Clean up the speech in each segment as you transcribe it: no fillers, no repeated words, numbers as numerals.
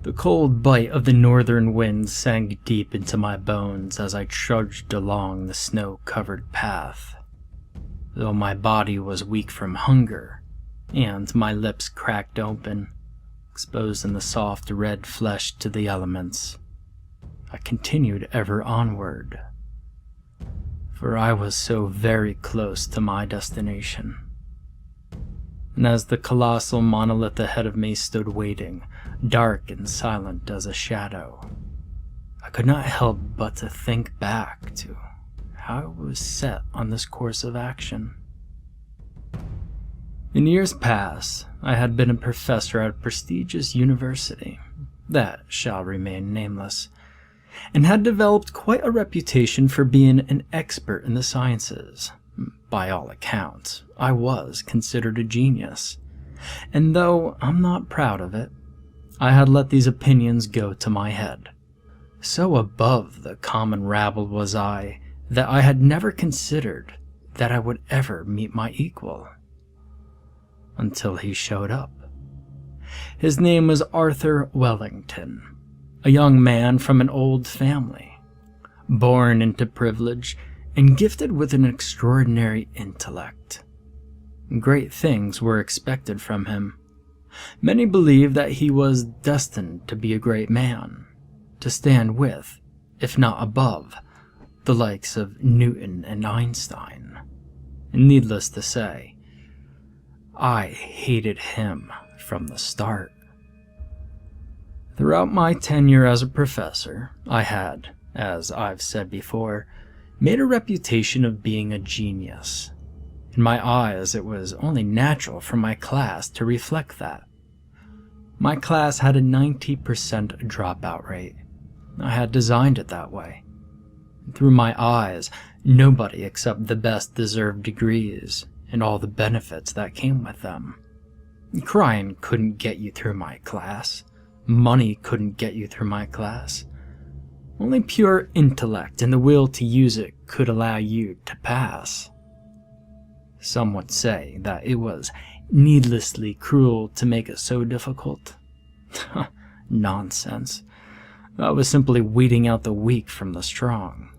The cold bite of the northern wind sank deep into my bones as I trudged along the snow-covered path. Though my body was weak from hunger, and my lips cracked open, exposing the soft red flesh to the elements, I continued ever onward, for I was so very close to my destination. And as the colossal monolith ahead of me stood waiting, dark and silent as a shadow, I could not help but to think back to how I was set on this course of action. In years past, I had been a professor at a prestigious university that shall remain nameless, and had developed quite a reputation for being an expert in the sciences. By all accounts, I was considered a genius, and though I'm not proud of it, I had let these opinions go to my head. So above the common rabble was I, that I had never considered that I would ever meet my equal. Until he showed up. His name was Arthur Wellington, a young man from an old family, born into privilege and gifted with an extraordinary intellect. Great things were expected from him. Many believed that he was destined to be a great man, to stand with, if not above, the likes of Newton and Einstein. And needless to say, I hated him from the start. Throughout my tenure as a professor, I had, as I've said before, made a reputation of being a genius. In my eyes, it was only natural for my class to reflect that. My class had a 90% dropout rate. I had designed it that way. Through my eyes, nobody except the best deserved degrees and all the benefits that came with them. Crying couldn't get you through my class. Money couldn't get you through my class. Only pure intellect and the will to use it could allow you to pass. Some would say that it was needlessly cruel to make it so difficult. Nonsense. I was simply weeding out the weak from the strong.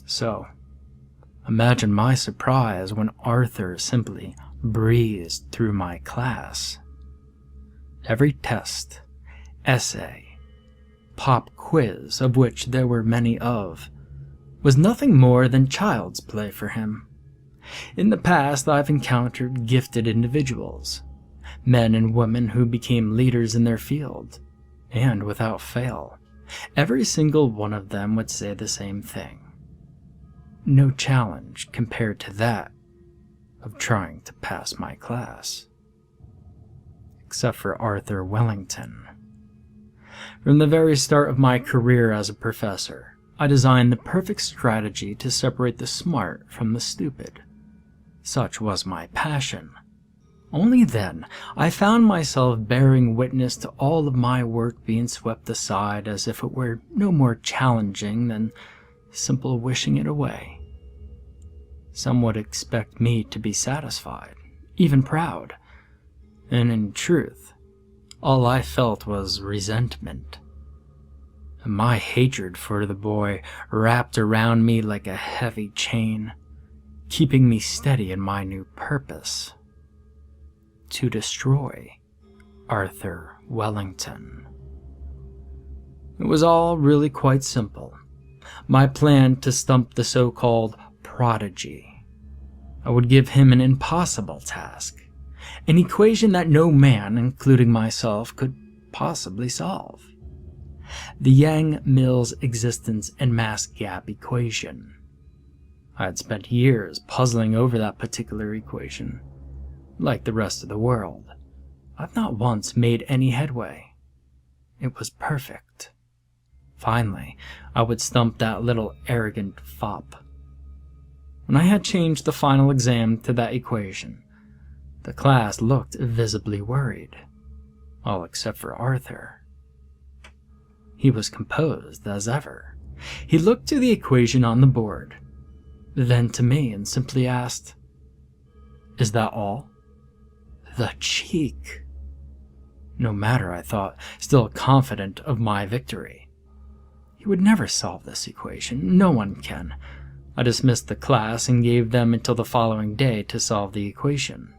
So, imagine my surprise when Arthur simply breezed through my class. Every test, essay, pop quiz, of which there were many of, was nothing more than child's play for him. In the past, I've encountered gifted individuals, men and women who became leaders in their field, and without fail, every single one of them would say the same thing. No challenge compared to that of trying to pass my class. Except for Arthur Wellington. From the very start of my career as a professor, I designed the perfect strategy to separate the smart from the stupid. Such was my passion. Only then I found myself bearing witness to all of my work being swept aside as if it were no more challenging than simple wishing it away. Some would expect me to be satisfied, even proud, and in truth, all I felt was resentment. My hatred for the boy wrapped around me like a heavy chain, keeping me steady in my new purpose: to destroy Arthur Wellington. It was all really quite simple. My plan to stump the so-called prodigy. I would give him an impossible task, an equation that no man, including myself, could possibly solve. The Yang-Mills existence and mass gap equation. I had spent years puzzling over that particular equation. Like the rest of the world, I've not once made any headway. It was perfect. Finally, I would stump that little arrogant fop. When I had changed the final exam to that equation, the class looked visibly worried, all except for Arthur. He was composed as ever. He looked to the equation on the board, then to me and simply asked, "Is that all?" The cheek! No matter, I thought, still confident of my victory. He would never solve this equation. No one can. I dismissed the class and gave them until the following day to solve the equation.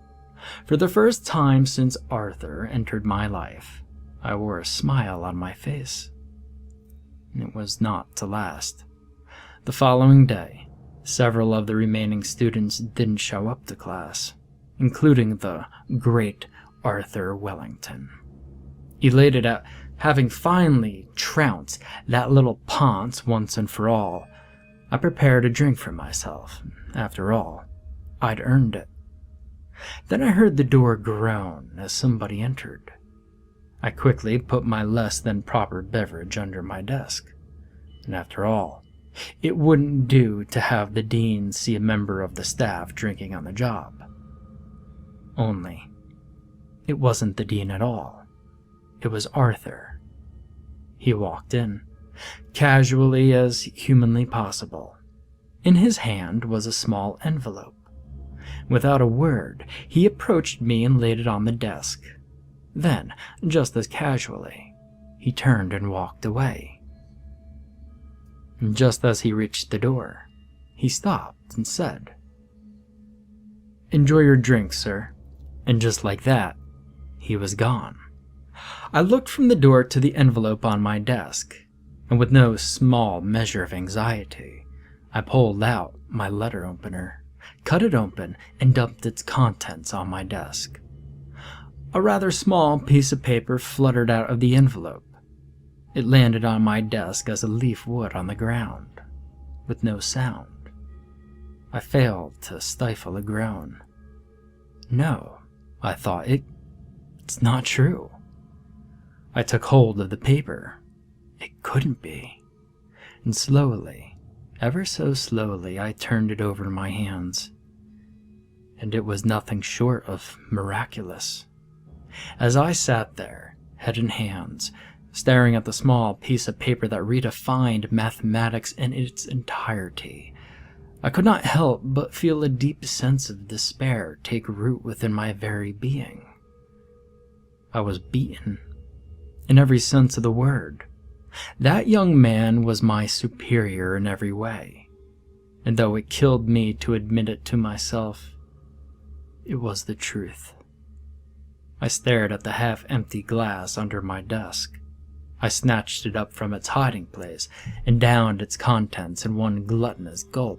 For the first time since Arthur entered my life, I wore a smile on my face. It was not to last. The following day, several of the remaining students didn't show up to class, including the great Arthur Wellington. Elated at having finally trounced that little ponce once and for all, I prepared a drink for myself. After all, I'd earned it. Then I heard the door groan as somebody entered. I quickly put my less than proper beverage under my desk. And after all, it wouldn't do to have the dean see a member of the staff drinking on the job. Only, it wasn't the dean at all. It was Arthur. He walked in, casually as humanly possible. In his hand was a small envelope. Without a word, he approached me and laid it on the desk. Then, just as casually, he turned and walked away. Just as he reached the door, he stopped and said, "Enjoy your drink, sir." And just like that, he was gone. I looked from the door to the envelope on my desk, and with no small measure of anxiety, I pulled out my letter opener, cut it open, and dumped its contents on my desk. A rather small piece of paper fluttered out of the envelope. It landed on my desk as a leaf would on the ground, with no sound. I failed to stifle a groan. No, I thought, it's not true. I took hold of the paper. It couldn't be. And slowly, ever so slowly, I turned it over in my hands. And it was nothing short of miraculous. As I sat there, head in hands, staring at the small piece of paper that redefined mathematics in its entirety, I could not help but feel a deep sense of despair take root within my very being. I was beaten, in every sense of the word. That young man was my superior in every way, and though it killed me to admit it to myself, it was the truth. I stared at the half-empty glass under my desk. I snatched it up from its hiding place and downed its contents in one gluttonous gulp.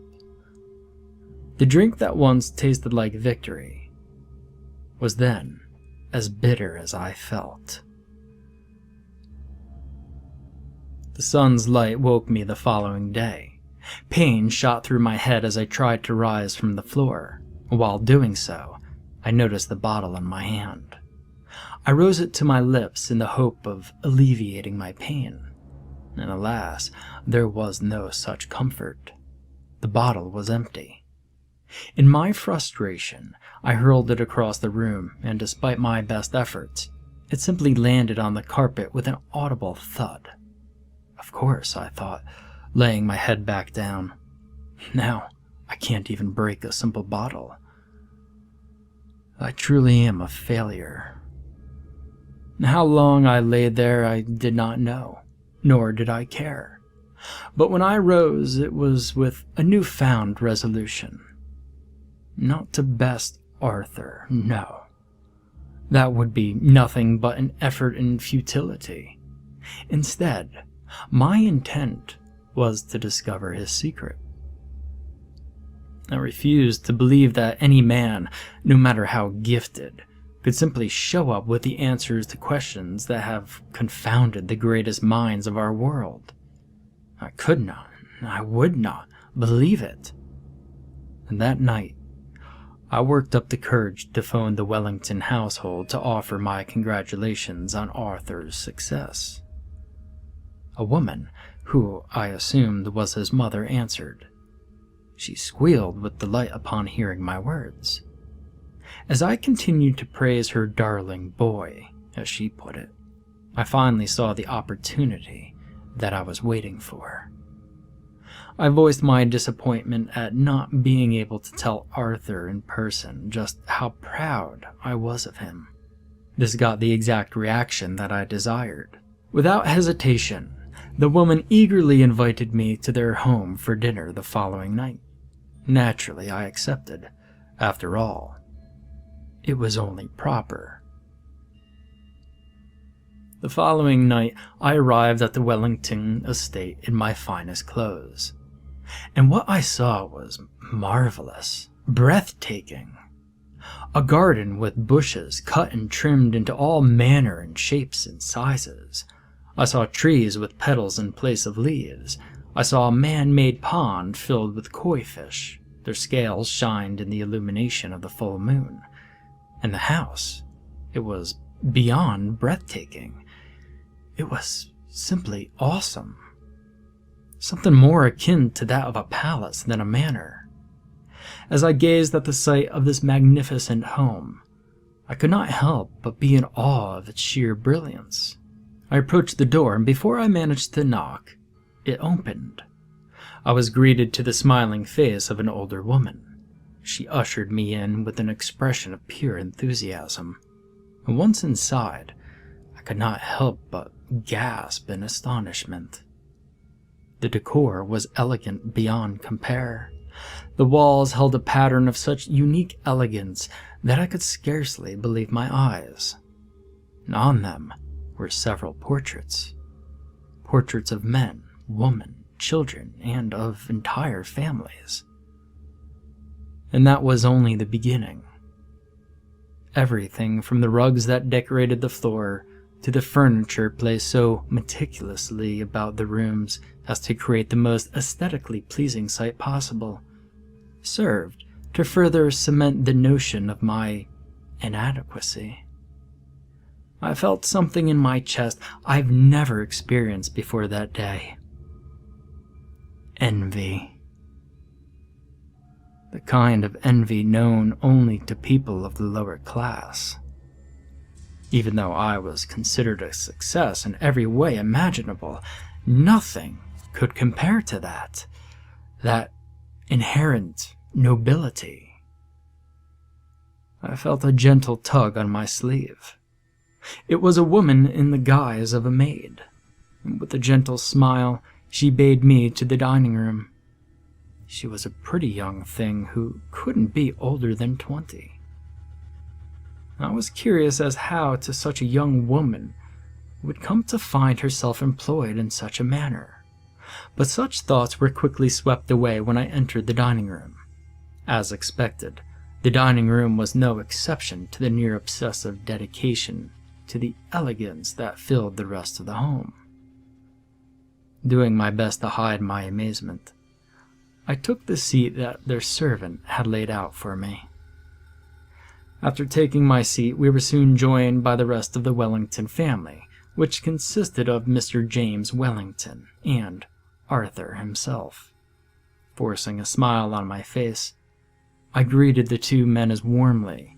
The drink that once tasted like victory was then as bitter as I felt. The sun's light woke me the following day. Pain shot through my head as I tried to rise from the floor. While doing so, I noticed the bottle in my hand. I rose it to my lips in the hope of alleviating my pain, and alas, there was no such comfort. The bottle was empty. In my frustration, I hurled it across the room, and despite my best efforts, it simply landed on the carpet with an audible thud. Of course, I thought, laying my head back down. Now, I can't even break a simple bottle. I truly am a failure. How long I lay there I did not know, nor did I care. But when I rose, it was with a newfound resolution. Not to best Arthur, no. That would be nothing but an effort in futility. Instead, my intent was to discover his secret. I refused to believe that any man, no matter how gifted, could simply show up with the answers to questions that have confounded the greatest minds of our world. I could not, I would not believe it. And that night, I worked up the courage to phone the Wellington household to offer my congratulations on Arthur's success. A woman, who I assumed was his mother, answered. She squealed with delight upon hearing my words. As I continued to praise her darling boy, as she put it, I finally saw the opportunity that I was waiting for. I voiced my disappointment at not being able to tell Arthur in person just how proud I was of him, This got the exact reaction that I desired. Without hesitation, the woman eagerly invited me to their home for dinner the following night. Naturally, I accepted. After all, it was only proper. The following night, I arrived at the Wellington estate in my finest clothes. And what I saw was marvelous, breathtaking. A garden with bushes cut and trimmed into all manner and shapes and sizes. I saw trees with petals in place of leaves. I saw a man-made pond filled with koi fish. Their scales shined in the illumination of the full moon. And the house, it was beyond breathtaking. It was simply awesome. Something more akin to that of a palace than a manor. As I gazed at the sight of this magnificent home, I could not help but be in awe of its sheer brilliance. I approached the door, and before I managed to knock, it opened. I was greeted to the smiling face of an older woman. She ushered me in with an expression of pure enthusiasm. And once inside, I could not help but gasp in astonishment. The decor was elegant beyond compare. The walls held a pattern of such unique elegance that I could scarcely believe my eyes. And on them were several portraits. Portraits of men, women, children, and of entire families. And that was only the beginning. Everything from the rugs that decorated the floor to the furniture placed so meticulously about the rooms as to create the most aesthetically pleasing sight possible served to further cement the notion of my inadequacy. I felt something in my chest I've never experienced before that day. Envy. The kind of envy known only to people of the lower class. Even though I was considered a success in every way imaginable, nothing could compare to that. That inherent nobility. I felt a gentle tug on my sleeve. It was a woman in the guise of a maid. With a gentle smile, she bade me to the dining room. She was a pretty young thing who couldn't be older than 20. I was curious as how to such a young woman would come to find herself employed in such a manner. But such thoughts were quickly swept away when I entered the dining room. As expected, the dining room was no exception to the near-obsessive dedication to the elegance that filled the rest of the home. Doing my best to hide my amazement, I took the seat that their servant had laid out for me. After taking my seat, we were soon joined by the rest of the Wellington family, which consisted of Mr. James Wellington and Arthur himself. Forcing a smile on my face, I greeted the two men as warmly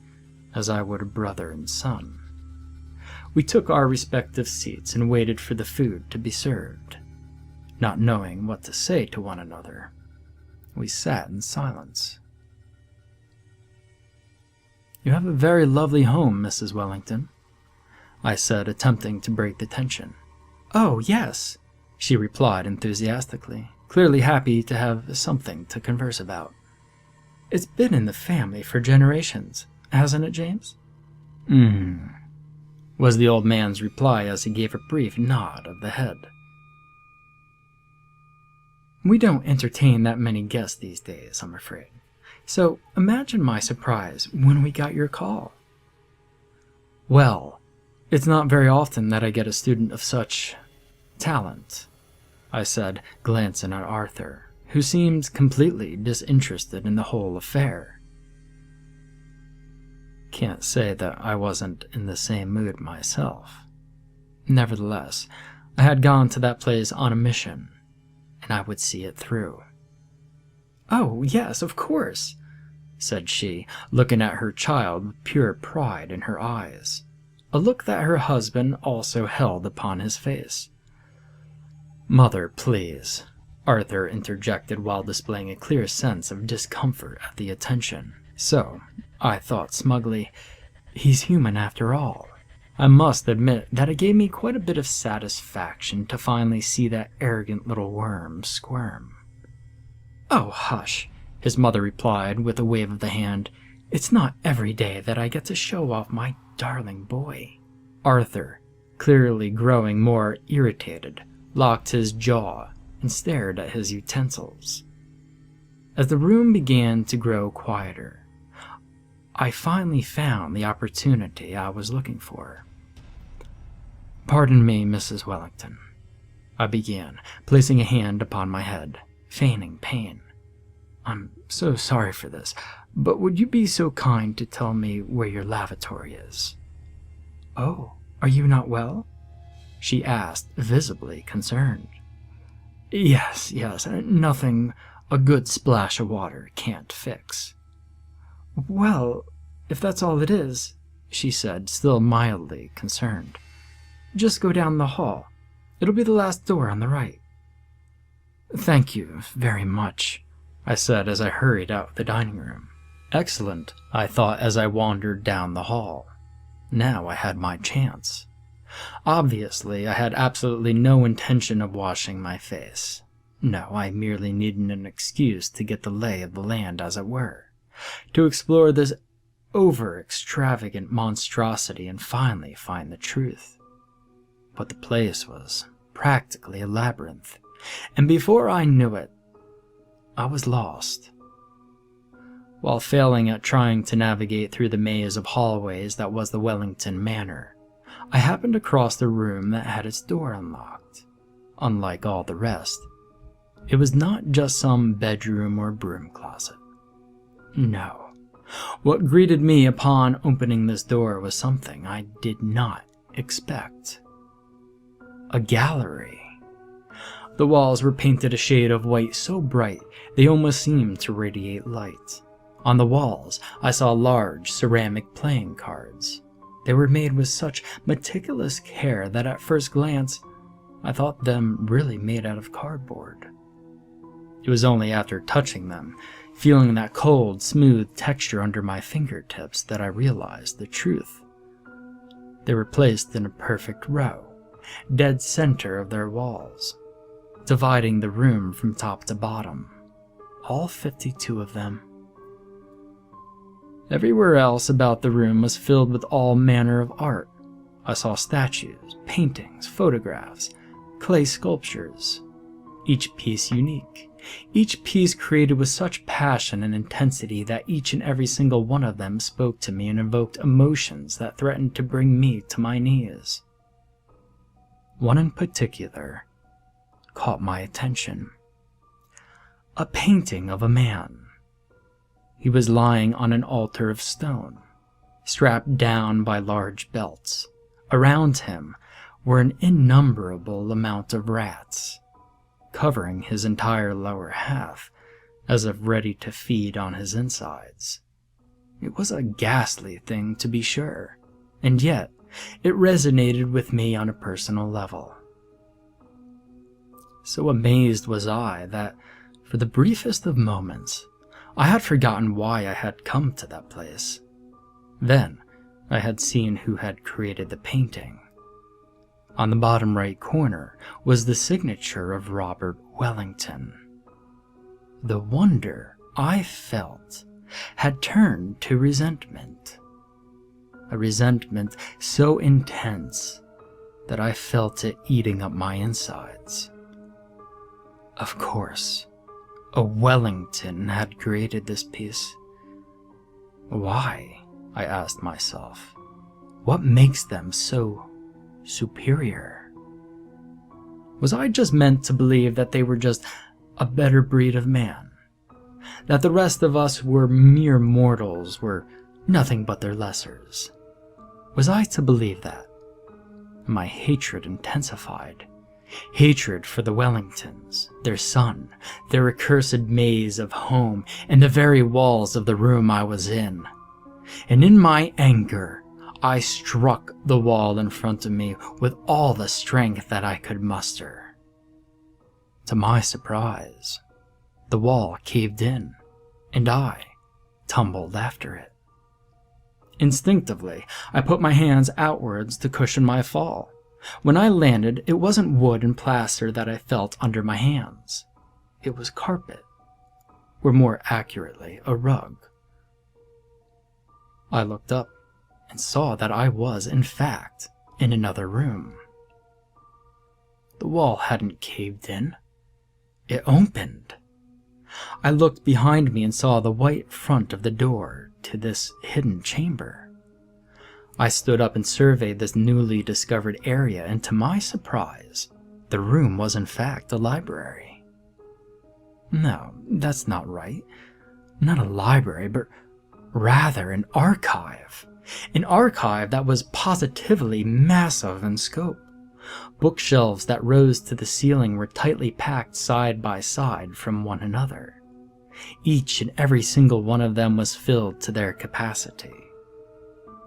as I would a brother and son. We took our respective seats and waited for the food to be served. Not knowing what to say to one another, we sat in silence. "You have a very lovely home, Mrs. Wellington," I said, attempting to break the tension. "Oh, yes," she replied enthusiastically, clearly happy to have something to converse about. "It's been in the family for generations, hasn't it, James?" Was the old man's reply as he gave a brief nod of the head. "We don't entertain that many guests these days, I'm afraid. So imagine my surprise when we got your call." "Well, it's not very often that I get a student of such talent," I said, glancing at Arthur, who seemed completely disinterested in the whole affair. Can't say that I wasn't in the same mood myself. Nevertheless, I had gone to that place on a mission, and I would see it through. "Oh, yes, of course," said she, looking at her child with pure pride in her eyes, a look that her husband also held upon his face. "Mother, please," Arthur interjected while displaying a clear sense of discomfort at the attention. So, I thought smugly, he's human after all. I must admit that it gave me quite a bit of satisfaction to finally see that arrogant little worm squirm. "Oh, hush," his mother replied with a wave of the hand. "It's not every day that I get to show off my darling boy." Arthur, clearly growing more irritated, locked his jaw and stared at his utensils. As the room began to grow quieter, I finally found the opportunity I was looking for. "Pardon me, Mrs. Wellington," I began, placing a hand upon my head, feigning pain. "I'm so sorry for this, but would you be so kind to tell me where your lavatory is?" "Oh, are you not well?" she asked, visibly concerned. Yes, nothing a good splash of water can't fix." "Well, if that's all it is," she said, still mildly concerned, "just go down the hall. It'll be the last door on the right." "Thank you very much," I said as I hurried out the dining room. Excellent, I thought as I wandered down the hall. Now I had my chance. Obviously, I had absolutely no intention of washing my face. No, I merely needed an excuse to get the lay of the land, as it were, to explore this over-extravagant monstrosity and finally find the truth. But the place was practically a labyrinth, and before I knew it, I was lost. While failing at trying to navigate through the maze of hallways that was the Wellington Manor, I happened across the room that had its door unlocked. Unlike all the rest, it was not just some bedroom or broom closet. No. What greeted me upon opening this door was something I did not expect. A gallery. The walls were painted a shade of white so bright they almost seemed to radiate light. On the walls, I saw large ceramic playing cards. They were made with such meticulous care that at first glance, I thought them really made out of cardboard. It was only after touching them, feeling that cold, smooth texture under my fingertips, that I realized the truth. They were placed in a perfect row, dead center of their walls, dividing the room from top to bottom, all 52 of them. Everywhere else about the room was filled with all manner of art. I saw statues, paintings, photographs, clay sculptures, each piece unique, each piece created with such passion and intensity that each and every single one of them spoke to me and evoked emotions that threatened to bring me to my knees. One in particular caught my attention. A painting of a man. He was lying on an altar of stone, strapped down by large belts. Around him were an innumerable amount of rats, covering his entire lower half, as if ready to feed on his insides. It was a ghastly thing, to be sure, and yet it resonated with me on a personal level. So amazed was I that, for the briefest of moments, I had forgotten why I had come to that place. Then, I had seen who had created the painting. On the bottom right corner was the signature of Robert Wellington. The wonder I felt had turned to resentment. A resentment so intense that I felt it eating up my insides. Of course, a Wellington had created this piece. Why? I asked myself. What makes them so superior? Was I just meant to believe that they were just a better breed of man? That the rest of us were mere mortals, were nothing but their lessers? Was I to believe that? My hatred intensified. Hatred for the Wellingtons, their son, their accursed maze of home, and the very walls of the room I was in. And in my anger, I struck the wall in front of me with all the strength that I could muster. To my surprise, the wall caved in, and I tumbled after it. Instinctively, I put my hands outwards to cushion my fall. When I landed, it wasn't wood and plaster that I felt under my hands. It was carpet, or more accurately, a rug. I looked up and saw that I was, in fact, in another room. The wall hadn't caved in. It opened. I looked behind me and saw the white front of the door to this hidden chamber. I stood up and surveyed this newly discovered area, and to my surprise, the room was in fact a library. No, that's not right. Not a library, but rather an archive. An archive that was positively massive in scope. Bookshelves that rose to the ceiling were tightly packed side by side from one another. Each and every single one of them was filled to their capacity.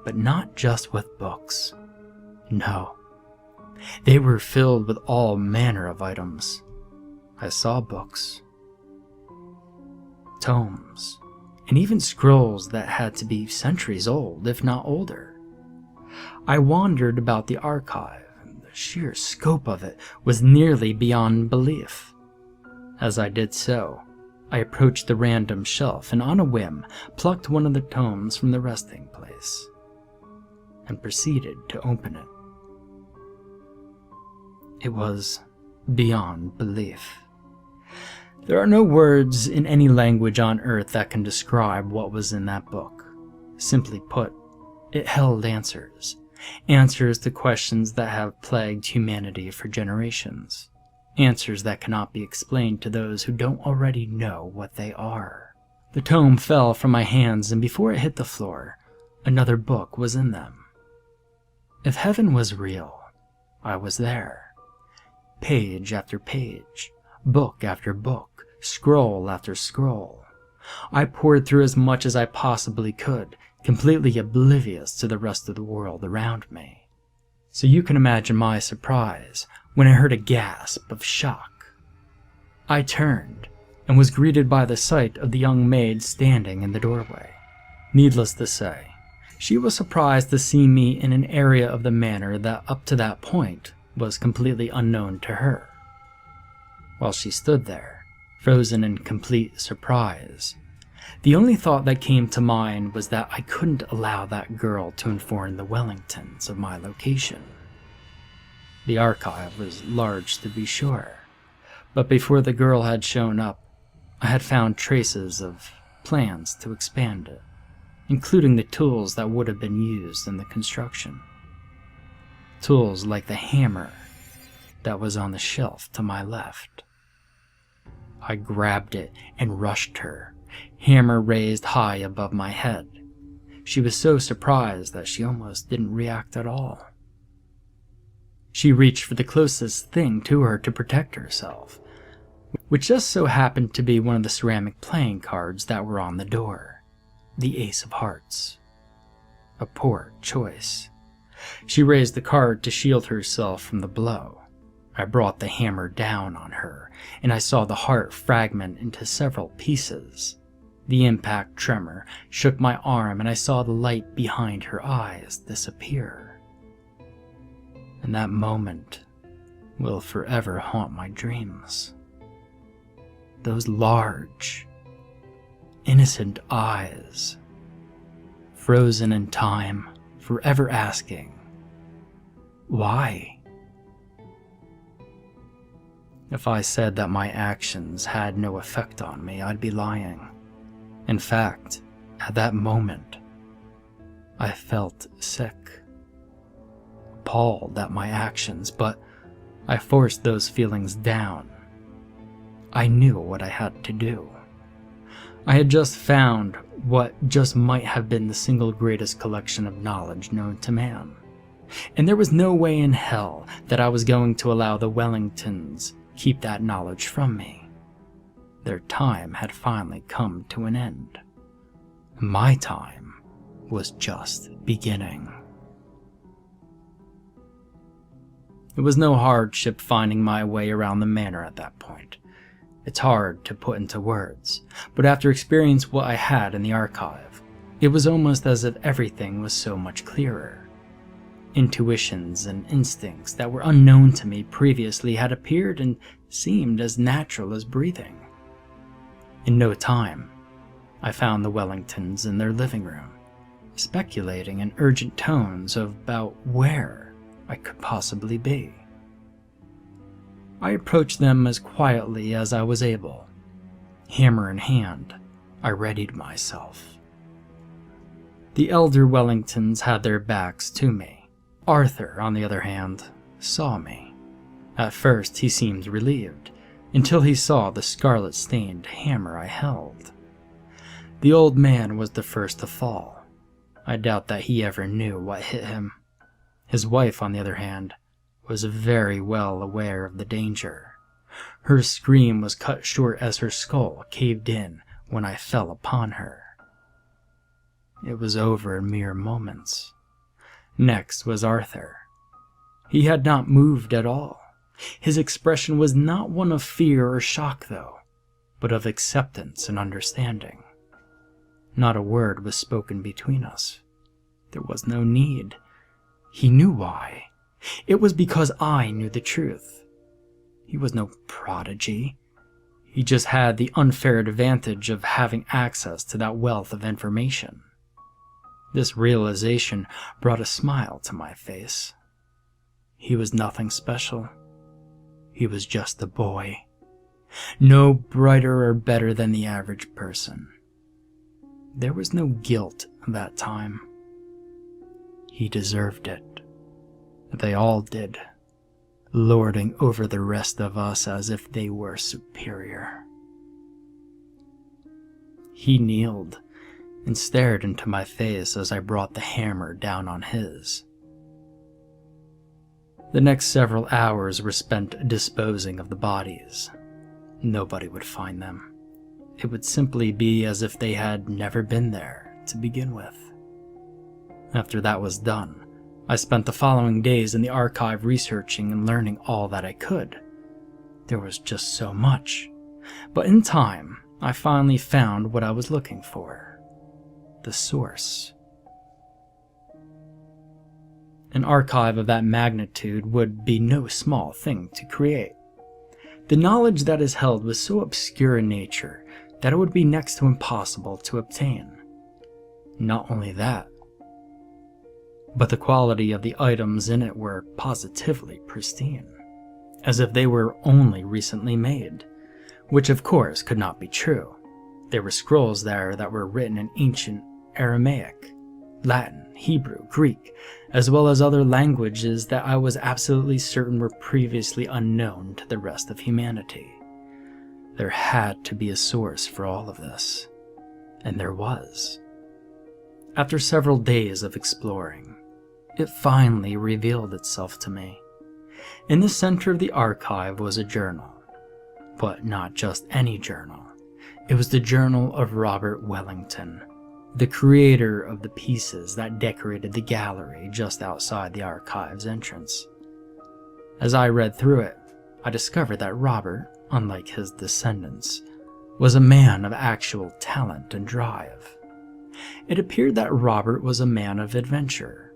But not just with books. No. They were filled with all manner of items. I saw books, tomes, and even scrolls that had to be centuries old, if not older. I wandered about the archive, and the sheer scope of it was nearly beyond belief. As I did so, I approached the random shelf and on a whim plucked one of the tomes from the resting place and proceeded to open it. It was beyond belief. There are no words in any language on earth that can describe what was in that book. Simply put, it held answers. Answers to questions that have plagued humanity for generations. Answers that cannot be explained to those who don't already know what they are. The tome fell from my hands, and before it hit the floor, another book was in them. If heaven was real, I was there. Page after page, book after book, scroll after scroll. I poured through as much as I possibly could, completely oblivious to the rest of the world around me. So you can imagine my surprise when I heard a gasp of shock. I turned and was greeted by the sight of the young maid standing in the doorway. Needless to say, she was surprised to see me in an area of the manor that up to that point was completely unknown to her. While she stood there, frozen in complete surprise, the only thought that came to mind was that I couldn't allow that girl to inform the Wellingtons of my location. The archive was large to be sure, but before the girl had shown up, I had found traces of plans to expand it, including the tools that would have been used in the construction. Tools like the hammer that was on the shelf to my left. I grabbed it and rushed her, hammer raised high above my head. She was so surprised that she almost didn't react at all. She reached for the closest thing to her to protect herself, which just so happened to be one of the ceramic playing cards that were on the door. The Ace of Hearts. A poor choice. She raised the card to shield herself from the blow. I brought the hammer down on her, and I saw the heart fragment into several pieces. The impact tremor shook my arm, and I saw the light behind her eyes disappear. And that moment will forever haunt my dreams. Those large, innocent eyes, frozen in time, forever asking, why? If I said that my actions had no effect on me, I'd be lying. In fact, at that moment, I felt sick, appalled at my actions, but I forced those feelings down. I knew what I had to do. I had just found what just might have been the single greatest collection of knowledge known to man. And there was no way in hell that I was going to allow the Wellingtons keep that knowledge from me. Their time had finally come to an end. My time was just beginning. It was no hardship finding my way around the manor at that point. It's hard to put into words, but after experiencing what I had in the archive, It was almost as if everything was so much clearer. Intuitions and instincts that were unknown to me previously had appeared and seemed as natural as breathing. In no time, I found the Wellingtons in their living room, speculating in urgent tones about where I could possibly be. I approached them as quietly as I was able. Hammer in hand, I readied myself. The elder Wellingtons had their backs to me. Arthur, on the other hand, saw me. At first he seemed relieved, until he saw the scarlet-stained hammer I held. The old man was the first to fall. I doubt that he ever knew what hit him. His wife, on the other hand, was very well aware of the danger. Her scream was cut short as her skull caved in when I fell upon her. It was over in mere moments. Next was Arthur. He had not moved at all. His expression was not one of fear or shock, though, but of acceptance and understanding. Not a word was spoken between us. There was no need. He knew why. It was because I knew the truth. He was no prodigy. He just had the unfair advantage of having access to that wealth of information. This realization brought a smile to my face. He was nothing special. He was just a boy. No brighter or better than the average person. There was no guilt that time. He deserved it. They all did, lording over the rest of us as if they were superior. He kneeled and stared into my face as I brought the hammer down on his. The next several hours were spent disposing of the bodies. Nobody would find them. It would simply be as if they had never been there to begin with. After that was done, I spent the following days in the archive researching and learning all that I could. There was just so much. But in time, I finally found what I was looking for. The source. An archive of that magnitude would be no small thing to create. The knowledge that is held was so obscure in nature that it would be next to impossible to obtain. Not only that, but the quality of the items in it were positively pristine, as if they were only recently made, which of course could not be true. There were scrolls there that were written in ancient Aramaic, Latin, Hebrew, Greek, as well as other languages that I was absolutely certain were previously unknown to the rest of humanity. There had to be a source for all of this, and there was. After several days of exploring, it finally revealed itself to me. In the center of the archive was a journal, but not just any journal. It was the journal of Robert Wellington, the creator of the pieces that decorated the gallery just outside the archive's entrance. As I read through it, I discovered that Robert, unlike his descendants, was a man of actual talent and drive. It appeared that Robert was a man of adventure.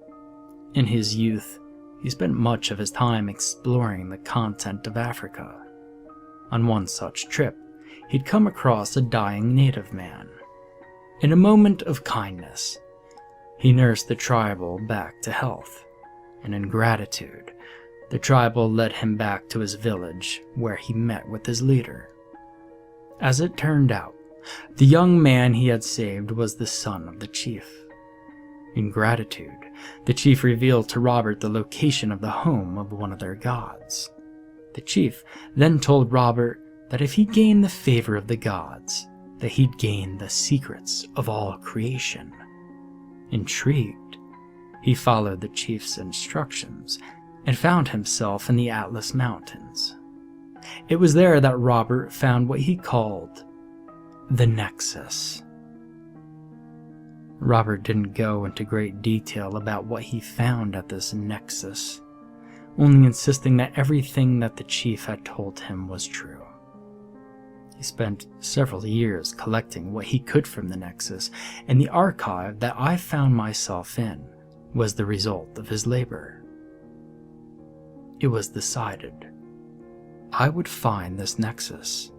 In his youth, he spent much of his time exploring the continent of Africa. On one such trip, he'd come across a dying native man. In a moment of kindness, he nursed the tribal back to health, and in gratitude, the tribal led him back to his village where he met with his leader. As it turned out, the young man he had saved was the son of the chief. In gratitude, the chief revealed to Robert the location of the home of one of their gods. The chief then told Robert that if he gained the favor of the gods, that he'd gain the secrets of all creation. Intrigued, he followed the chief's instructions and found himself in the Atlas Mountains. It was there that Robert found what he called the Nexus. Robert didn't go into great detail about what he found at this Nexus, only insisting that everything that the chief had told him was true. He spent several years collecting what he could from the Nexus, and the archive that I found myself in was the result of his labor. It was decided I would find this Nexus.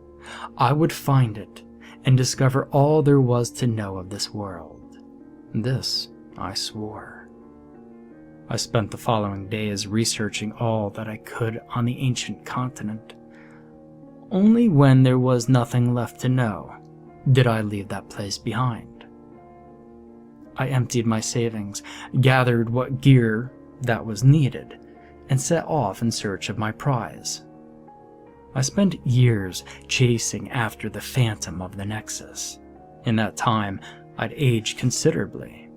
I would find it and discover all there was to know of this world. This I swore. I spent the following days researching all that I could on the ancient continent. Only when there was nothing left to know did I leave that place behind. I emptied my savings, gathered what gear that was needed, and set off in search of my prize. I spent years chasing after the phantom of the Nexus. In that time, I'd aged considerably.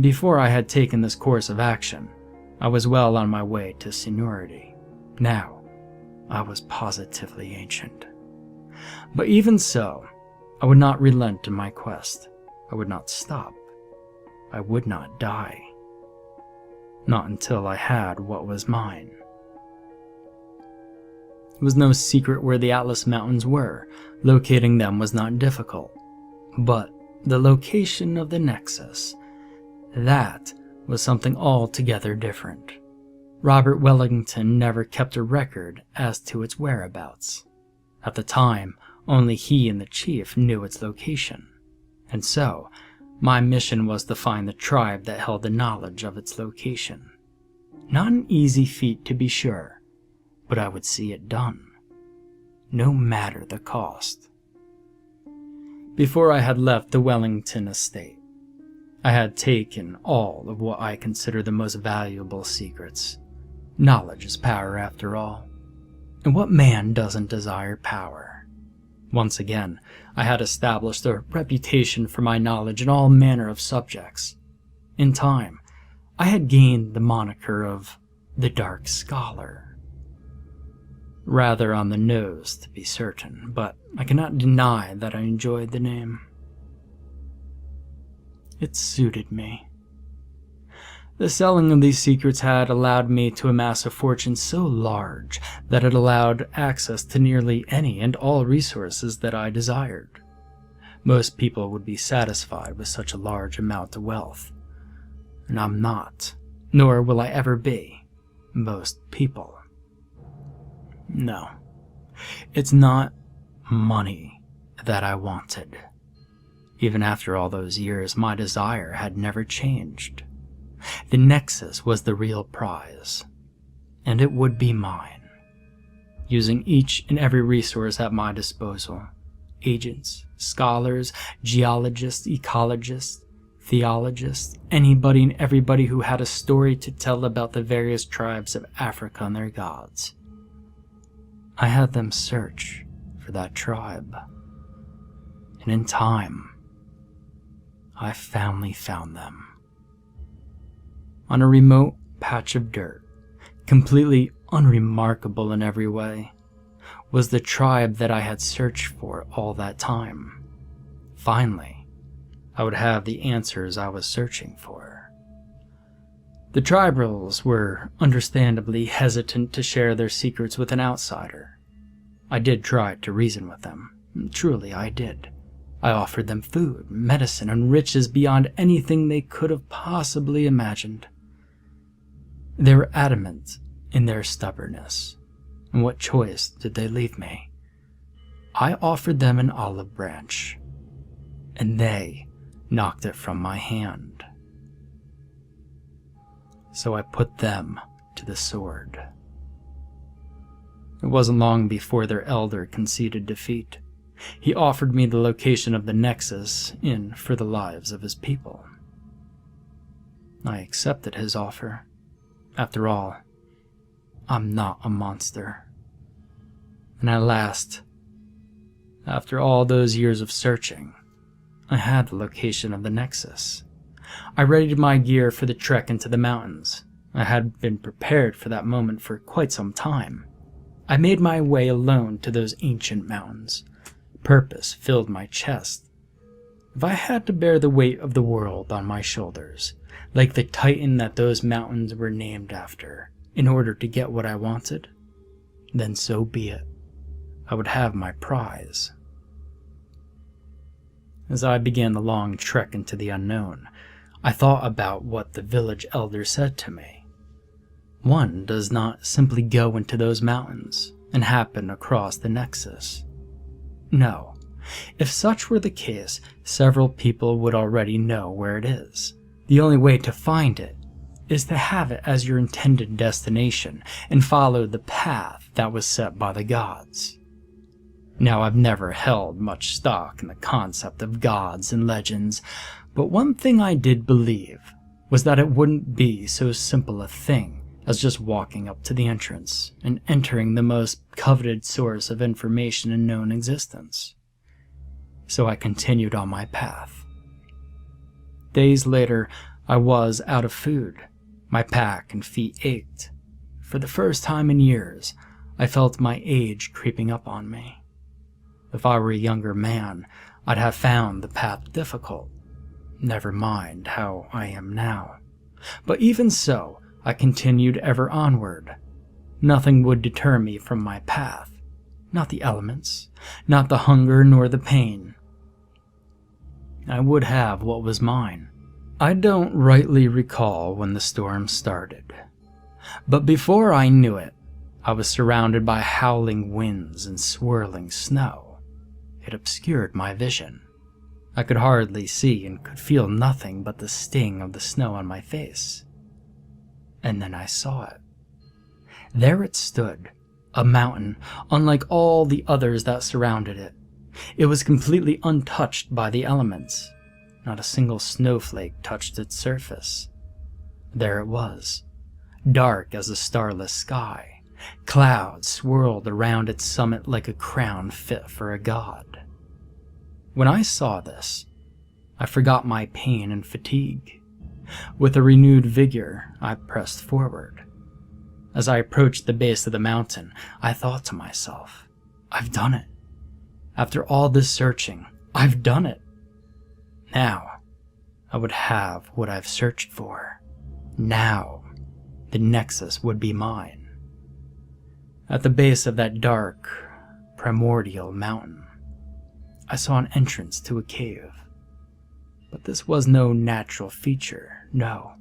Before I had taken this course of action, I was well on my way to seniority. Now, I was positively ancient. But even so, I would not relent in my quest. I would not stop. I would not die. Not until I had what was mine. It was no secret where the Atlas Mountains were. Locating them was not difficult. But the location of the Nexus, that was something altogether different. Robert Wellington never kept a record as to its whereabouts. At the time, only he and the chief knew its location. And so, my mission was to find the tribe that held the knowledge of its location. Not an easy feat, to be sure, but I would see it done, no matter the cost. Before I had left the Wellington estate, I had taken all of what I consider the most valuable secrets. Knowledge is power, after all. And what man doesn't desire power? Once again, I had established a reputation for my knowledge in all manner of subjects. In time, I had gained the moniker of the Dark Scholar. Rather on the nose, to be certain, but I cannot deny that I enjoyed the name. It suited me. The selling of these secrets had allowed me to amass a fortune so large that it allowed access to nearly any and all resources that I desired. Most people would be satisfied with such a large amount of wealth, and I'm not, nor will I ever be, most people. No, it's not money that I wanted. Even after all those years, my desire had never changed. The Nexus was the real prize, and it would be mine. Using each and every resource at my disposal, agents, scholars, geologists, ecologists, theologists, anybody and everybody who had a story to tell about the various tribes of Africa and their gods. I had them search for that tribe, and in time, I finally found them. On a remote patch of dirt, completely unremarkable in every way, was the tribe that I had searched for all that time. Finally, I would have the answers I was searching for. The tribals were understandably hesitant to share their secrets with an outsider. I did try to reason with them. Truly, I did. I offered them food, medicine, and riches beyond anything they could have possibly imagined. They were adamant in their stubbornness, and what choice did they leave me? I offered them an olive branch, and they knocked it from my hand. So I put them to the sword. It wasn't long before their elder conceded defeat. He offered me the location of the Nexus in for the lives of his people. I accepted his offer. After all, I'm not a monster. And at last, after all those years of searching, I had the location of the Nexus. I readied my gear for the trek into the mountains. I had been prepared for that moment for quite some time. I made my way alone to those ancient mountains. Purpose filled my chest. If I had to bear the weight of the world on my shoulders, like the titan that those mountains were named after, in order to get what I wanted, then so be it. I would have my prize. As I began the long trek into the unknown, I thought about what the village elder said to me. One does not simply go into those mountains and happen across the Nexus. No, if such were the case, several people would already know where it is. The only way to find it is to have it as your intended destination and follow the path that was set by the gods. Now, I've never held much stock in the concept of gods and legends, but one thing I did believe was that it wouldn't be so simple a thing as just walking up to the entrance and entering the most coveted source of information in known existence. So I continued on my path. Days later, I was out of food. My back and feet ached. For the first time in years, I felt my age creeping up on me. If I were a younger man, I'd have found the path difficult. Never mind how I am now. But even so, I continued ever onward. Nothing would deter me from my path. Not the elements, not the hunger nor the pain. I would have what was mine. I don't rightly recall when the storm started, but before I knew it, I was surrounded by howling winds and swirling snow. It obscured my vision. I could hardly see and could feel nothing but the sting of the snow on my face. And then I saw it. There it stood, a mountain, unlike all the others that surrounded it. It was completely untouched by the elements. Not a single snowflake touched its surface. There it was, dark as a starless sky. Clouds swirled around its summit like a crown fit for a god. When I saw this, I forgot my pain and fatigue. With a renewed vigor, I pressed forward. As I approached the base of the mountain, I thought to myself, I've done it. After all this searching, I've done it. Now, I would have what I've searched for. Now, the Nexus would be mine. At the base of that dark, primordial mountain, I saw an entrance to a cave. But this was no natural feature, no.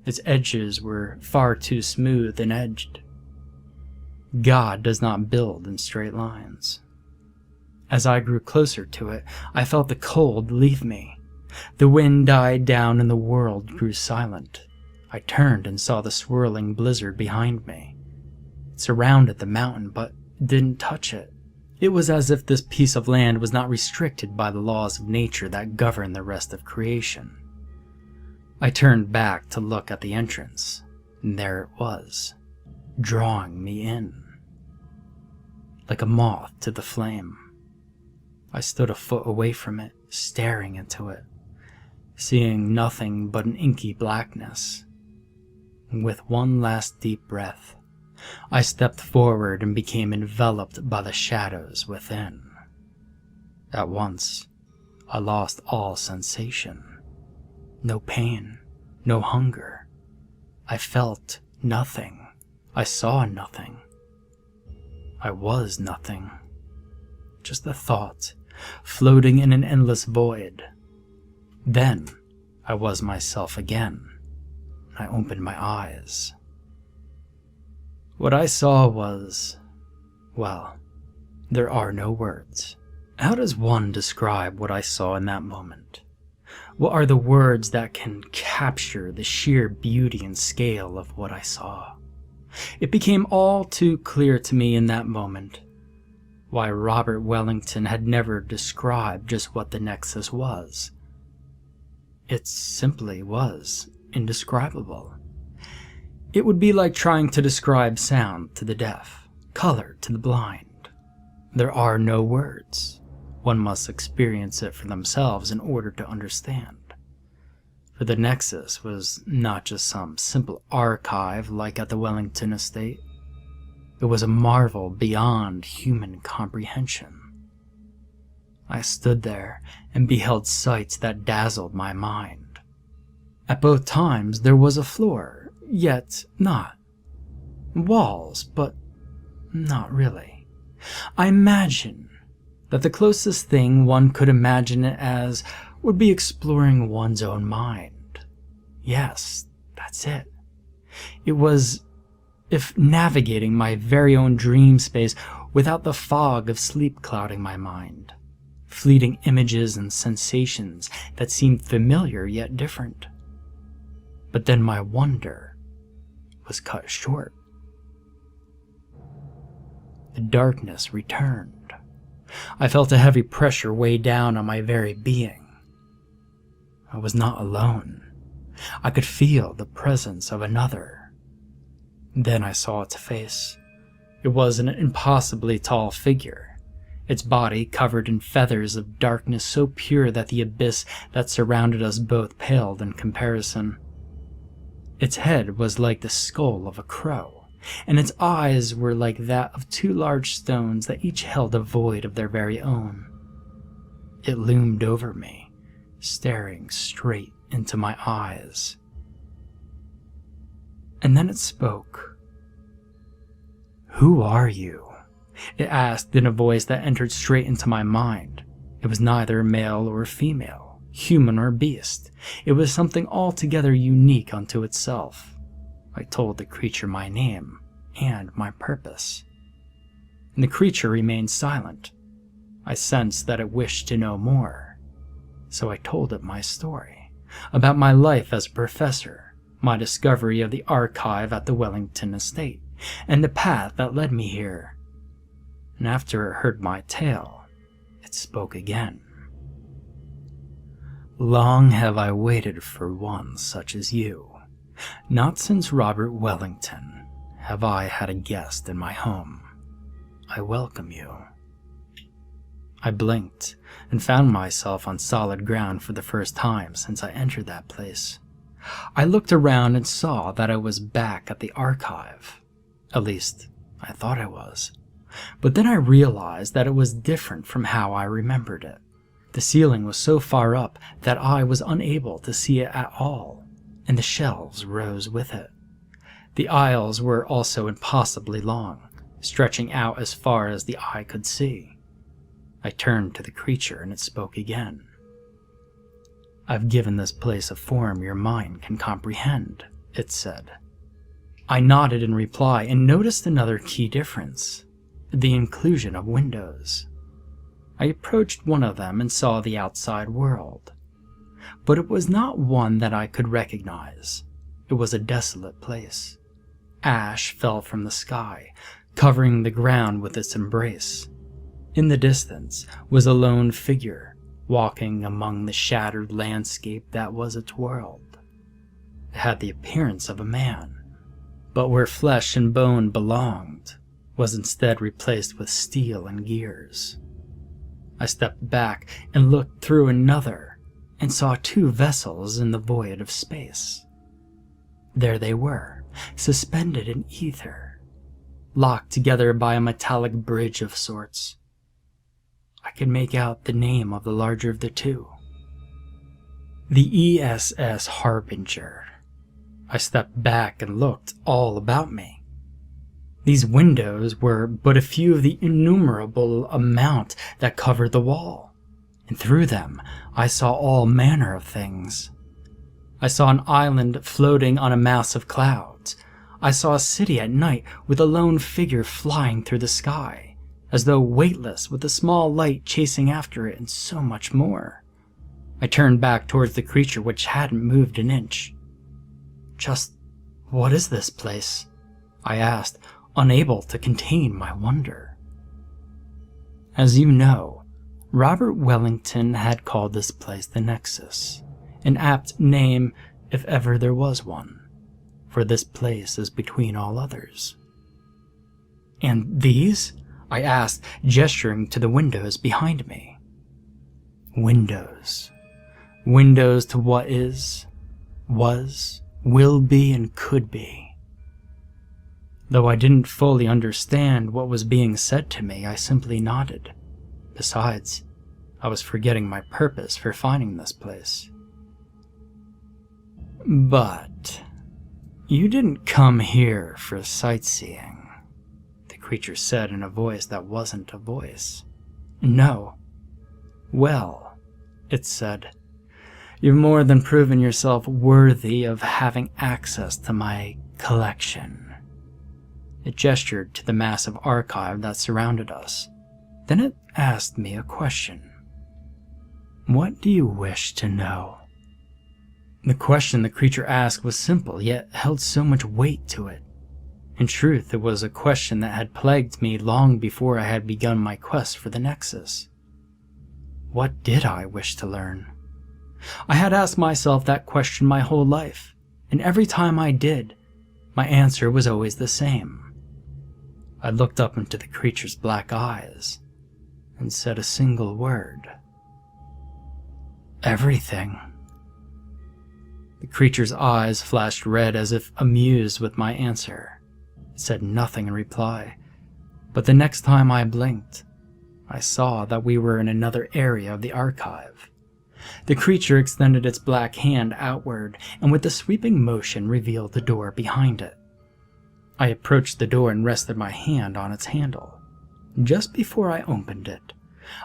Its edges were far too smooth and edged. God does not build in straight lines. As I grew closer to it, I felt the cold leave me. The wind died down and the world grew silent. I turned and saw the swirling blizzard behind me. It surrounded the mountain, but didn't touch it. It was as if this piece of land was not restricted by the laws of nature that govern the rest of creation. I turned back to look at the entrance, and there it was, drawing me in. Like a moth to the flame. I stood a foot away from it, staring into it, seeing nothing but an inky blackness. And with one last deep breath, I stepped forward and became enveloped by the shadows within. At once, I lost all sensation. No pain, no hunger. I felt nothing. I saw nothing. I was nothing. Just a thought, floating in an endless void. Then, I was myself again. I opened my eyes. What I saw was, well, there are no words. How does one describe what I saw in that moment? What are the words that can capture the sheer beauty and scale of what I saw? It became all too clear to me in that moment why Robert Wellington had never described just what the Nexus was. It simply was indescribable. It would be like trying to describe sound to the deaf, color to the blind. There are no words. One must experience it for themselves in order to understand. For the Nexus was not just some simple archive like at the Wellington estate. It was a marvel beyond human comprehension. I stood there and beheld sights that dazzled my mind. At both times there was a floor, yet not. Walls, but not really. I imagine that the closest thing one could imagine it as would be exploring one's own mind. Yes, that's it. It was if navigating my very own dream space without the fog of sleep clouding my mind. Fleeting images and sensations that seemed familiar yet different. But then my wonder was cut short. The darkness returned. I felt a heavy pressure weigh down on my very being. I was not alone. I could feel the presence of another. Then I saw its face. It was an impossibly tall figure, its body covered in feathers of darkness so pure that the abyss that surrounded us both paled in comparison. Its head was like the skull of a crow, and its eyes were like that of two large stones that each held a void of their very own. It loomed over me, staring straight into my eyes. And then it spoke. "Who are you?" it asked in a voice that entered straight into my mind. It was neither male or female, human or beast. It was something altogether unique unto itself. I told the creature my name and my purpose. And the creature remained silent. I sensed that it wished to know more. So I told it my story, about my life as a professor, my discovery of the archive at the Wellington estate, and the path that led me here. And after it heard my tale, it spoke again. "Long have I waited for one such as you. Not since Robert Wellington have I had a guest in my home. I welcome you." I blinked and found myself on solid ground for the first time since I entered that place. I looked around and saw that I was back at the archive. At least, I thought I was. But then I realized that it was different from how I remembered it. The ceiling was so far up that I was unable to see it at all, and the shelves rose with it. The aisles were also impossibly long, stretching out as far as the eye could see. I turned to the creature and it spoke again. "I've given this place a form your mind can comprehend," it said. I nodded in reply and noticed another key difference, the inclusion of windows. I approached one of them and saw the outside world. But it was not one that I could recognize. It was a desolate place. Ash fell from the sky, covering the ground with its embrace. In the distance was a lone figure, walking among the shattered landscape that was its world. It had the appearance of a man, but where flesh and bone belonged was instead replaced with steel and gears. I stepped back and looked through another and saw two vessels in the void of space. There they were, suspended in ether, locked together by a metallic bridge of sorts. I could make out the name of the larger of the two. The ESS Harbinger. I stepped back and looked all about me. These windows were but a few of the innumerable amount that covered the wall, and through them I saw all manner of things. I saw an island floating on a mass of clouds. I saw a city at night with a lone figure flying through the sky, as though weightless with a small light chasing after it, and so much more. I turned back towards the creature which hadn't moved an inch. "Just what is this place?" I asked, unable to contain my wonder. As you know, Robert Wellington had called this place the Nexus, an apt name if ever there was one, for this place is between all others. "And these?" I asked, gesturing to the windows behind me. Windows. Windows to what is, was, will be, and could be. Though I didn't fully understand what was being said to me, I simply nodded. Besides, I was forgetting my purpose for finding this place. "But you didn't come here for sightseeing," the creature said in a voice that wasn't a voice. "No." "Well," it said, "you've more than proven yourself worthy of having access to my collection." It gestured to the massive archive that surrounded us. Then it asked me a question. "What do you wish to know?" The question the creature asked was simple, yet held so much weight to it. In truth, it was a question that had plagued me long before I had begun my quest for the Nexus. What did I wish to learn? I had asked myself that question my whole life, and every time I did, my answer was always the same. I looked up into the creature's black eyes and said a single word. "Everything." The creature's eyes flashed red as if amused with my answer. It said nothing in reply, but the next time I blinked, I saw that we were in another area of the archive. The creature extended its black hand outward and with a sweeping motion revealed the door behind it. I approached the door and rested my hand on its handle. Just before I opened it,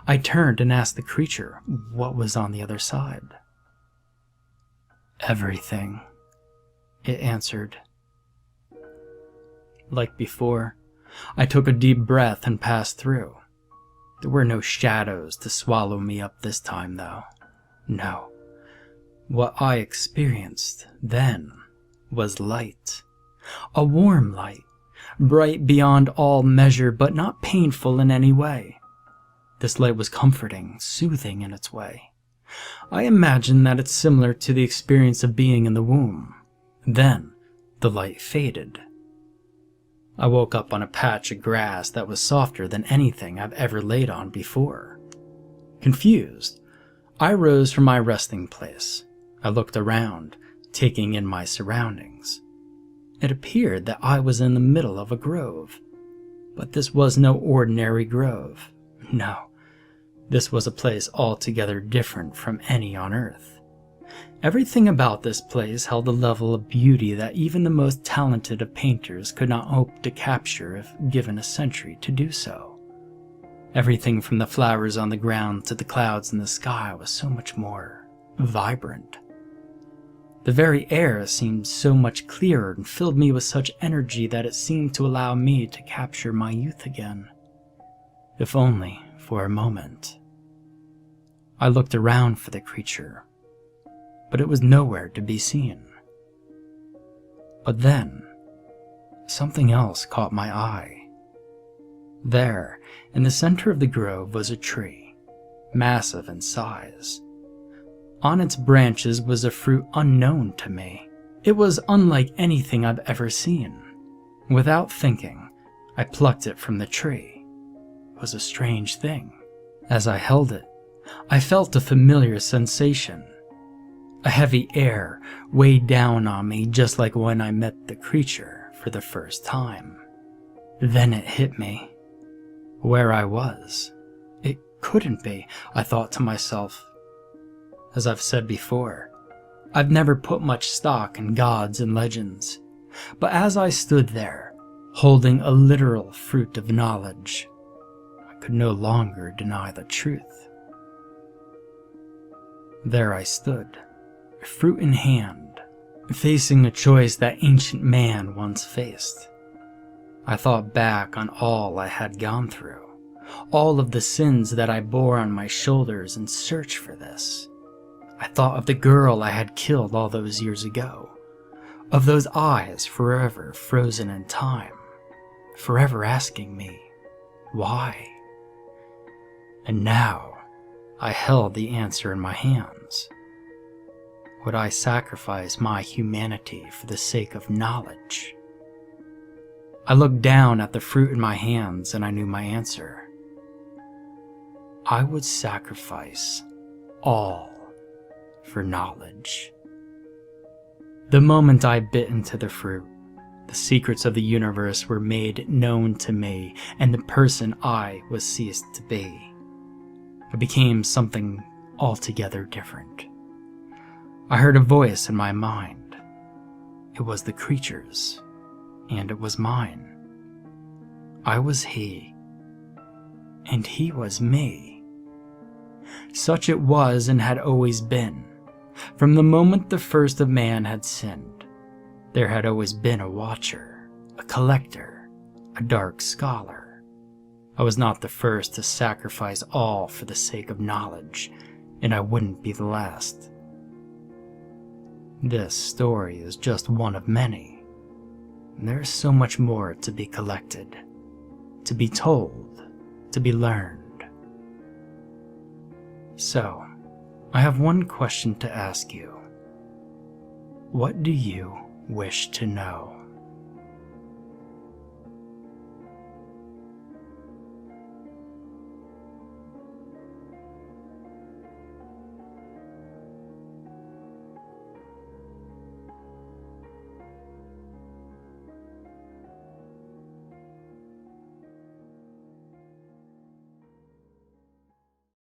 I turned and asked the creature what was on the other side. "Everything," it answered. Like before, I took a deep breath and passed through. There were no shadows to swallow me up this time, though. No. What I experienced then was light. A warm light, bright beyond all measure, but not painful in any way. This light was comforting, soothing in its way. I imagine that it's similar to the experience of being in the womb. Then, the light faded. I woke up on a patch of grass that was softer than anything I've ever laid on before. Confused, I rose from my resting place. I looked around, taking in my surroundings. It appeared that I was in the middle of a grove. But this was no ordinary grove. No, this was a place altogether different from any on Earth. Everything about this place held a level of beauty that even the most talented of painters could not hope to capture if given a century to do so. Everything from the flowers on the ground to the clouds in the sky was so much more vibrant. The very air seemed so much clearer and filled me with such energy that it seemed to allow me to capture my youth again, if only for a moment. I looked around for the creature, but it was nowhere to be seen. But then, something else caught my eye. There, in the center of the grove, was a tree, massive in size. On its branches was a fruit unknown to me. It was unlike anything I've ever seen. Without thinking, I plucked it from the tree. It was a strange thing. As I held it, I felt a familiar sensation. A heavy air weighed down on me just like when I met the creature for the first time. Then it hit me. Where I was. It couldn't be, I thought to myself. As I've said before, I've never put much stock in gods and legends. But as I stood there, holding a literal fruit of knowledge, I could no longer deny the truth. There I stood, fruit in hand, facing a choice that ancient man once faced. I thought back on all I had gone through, all of the sins that I bore on my shoulders in search for this. I thought of the girl I had killed all those years ago, of those eyes forever frozen in time, forever asking me, why? And now, I held the answer in my hands. Would I sacrifice my humanity for the sake of knowledge? I looked down at the fruit in my hands and I knew my answer. I would sacrifice all for knowledge. The moment I bit into the fruit, the secrets of the universe were made known to me, and the person I was ceased to be. I became something altogether different. I heard a voice in my mind. It was the creature's, and it was mine. I was he, and he was me. Such it was and had always been. From the moment the first of man had sinned, there had always been a watcher, a collector, a dark scholar. I was not the first to sacrifice all for the sake of knowledge, and I wouldn't be the last. This story is just one of many. There's so much more to be collected, to be told, to be learned. So, I have one question to ask you. What do you wish to know?